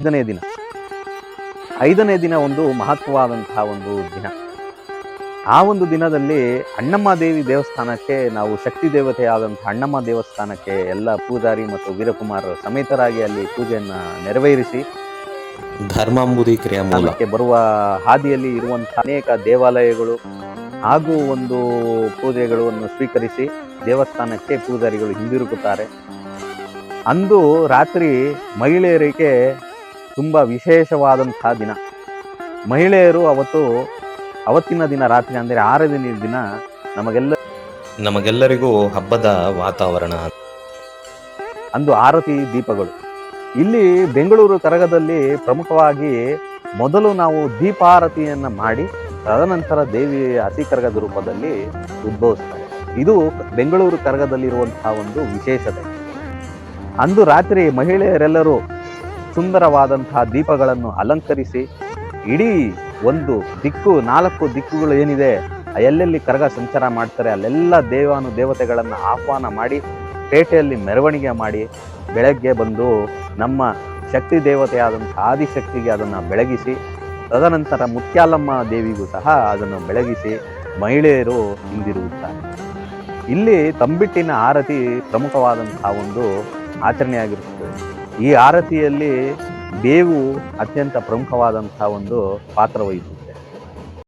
5ನೇ ದಿನ 5ನೇ ದಿನ ಒಂದು ಮಹತ್ವವಾದಂತಹ ಒಂದು ದಿನ. ಆ ಒಂದು ದಿನದಲ್ಲಿ ಅಣ್ಣಮ್ಮ ದೇವಿ ದೇವಸ್ಥಾನಕ್ಕೆ ನಾವು ಶಕ್ತಿ ದೇವತೆಯಾದಂತಹ ಅಣ್ಣಮ್ಮ ದೇವಸ್ಥಾನಕ್ಕೆ ಎಲ್ಲ ಪೂಜಾರಿ ಮತ್ತು ವೀರಕುಮಾರ ಸಮೇತರಾಗಿ ಅಲ್ಲಿ ಪೂಜೆಯನ್ನು ನೆರವೇರಿಸಿ ಧರ್ಮಾಂಬುದಿ ಕ್ರಿಯಾಮೂಲಕ್ಕೆ ಬರುವ ಹಾದಿಯಲ್ಲಿ ಇರುವಂತಹ ಅನೇಕ ದೇವಾಲಯಗಳು ಹಾಗೂ ಒಂದು ಪೂಜೆಗಳನ್ನು ಸ್ವೀಕರಿಸಿ ದೇವಸ್ಥಾನಕ್ಕೆ ಪೂಜಾರಿಗಳು ಹಿಂದಿರುಗುತ್ತಾರೆ. ಅಂದು ರಾತ್ರಿ ಮಹಿಳೆಯರಿಗೆ ತುಂಬ ವಿಶೇಷವಾದಂತಹ ದಿನ. ಮಹಿಳೆಯರು ಅವತ್ತಿನ ದಿನ ರಾತ್ರಿ ಅಂದರೆ 6ನೇ ದಿನ ನಮಗೆಲ್ಲರಿಗೂ ಹಬ್ಬದ ವಾತಾವರಣ. ಅಂದು ಆರತಿ ದೀಪಗಳು. ಇಲ್ಲಿ ಬೆಂಗಳೂರು ಕರಗದಲ್ಲಿ ಪ್ರಮುಖವಾಗಿ ಮೊದಲು ನಾವು ದೀಪಾರತಿಯನ್ನು ಮಾಡಿ ತದನಂತರ ದೇವಿ ಹಸಿ ಕರಗದ ರೂಪದಲ್ಲಿ ಉದ್ಭವಿಸ್ತಾರೆ. ಇದು ಬೆಂಗಳೂರು ಕರಗದಲ್ಲಿರುವಂತಹ ಒಂದು ವಿಶೇಷತೆ. ಅಂದು ರಾತ್ರಿ ಮಹಿಳೆಯರೆಲ್ಲರೂ ಸುಂದರವಾದಂತಹ ದೀಪಗಳನ್ನು ಅಲಂಕರಿಸಿ ಇಡೀ ಒಂದು ದಿಕ್ಕು 4 ದಿಕ್ಕುಗಳು ಏನಿದೆ ಎಲ್ಲೆಲ್ಲಿ ಕರಗ ಸಂಚಾರ ಮಾಡ್ತಾರೆ ಅಲ್ಲೆಲ್ಲ ದೇವತೆಗಳನ್ನು ಆಹ್ವಾನ ಮಾಡಿ ಪೇಟೆಯಲ್ಲಿ ಮೆರವಣಿಗೆ ಮಾಡಿ ಬೆಳಗ್ಗೆ ಬಂದು ನಮ್ಮ ಶಕ್ತಿ ದೇವತೆಯಾದಂಥ ಆದಿಶಕ್ತಿಗೆ ಅದನ್ನು ಬೆಳಗಿಸಿ ತದನಂತರ ಮುತ್ಯಾಲಮ್ಮ ದೇವಿಗೂ ಸಹ ಅದನ್ನು ಬೆಳಗಿಸಿ ಮಹಿಳೆಯರು ಹಿಂದಿರುಗುತ್ತಾರೆ. ಇಲ್ಲಿ ತಂಬಿಟ್ಟಿನ ಆರತಿ ಪ್ರಮುಖವಾದಂತಹ ಒಂದು ಆಚರಣೆಯಾಗಿರುತ್ತದೆ. ಈ ಆರತಿಯಲ್ಲಿ ಬೇವು ಅತ್ಯಂತ ಪ್ರಮುಖವಾದಂತಹ ಒಂದು ಪಾತ್ರ ವಹಿಸುತ್ತದೆ.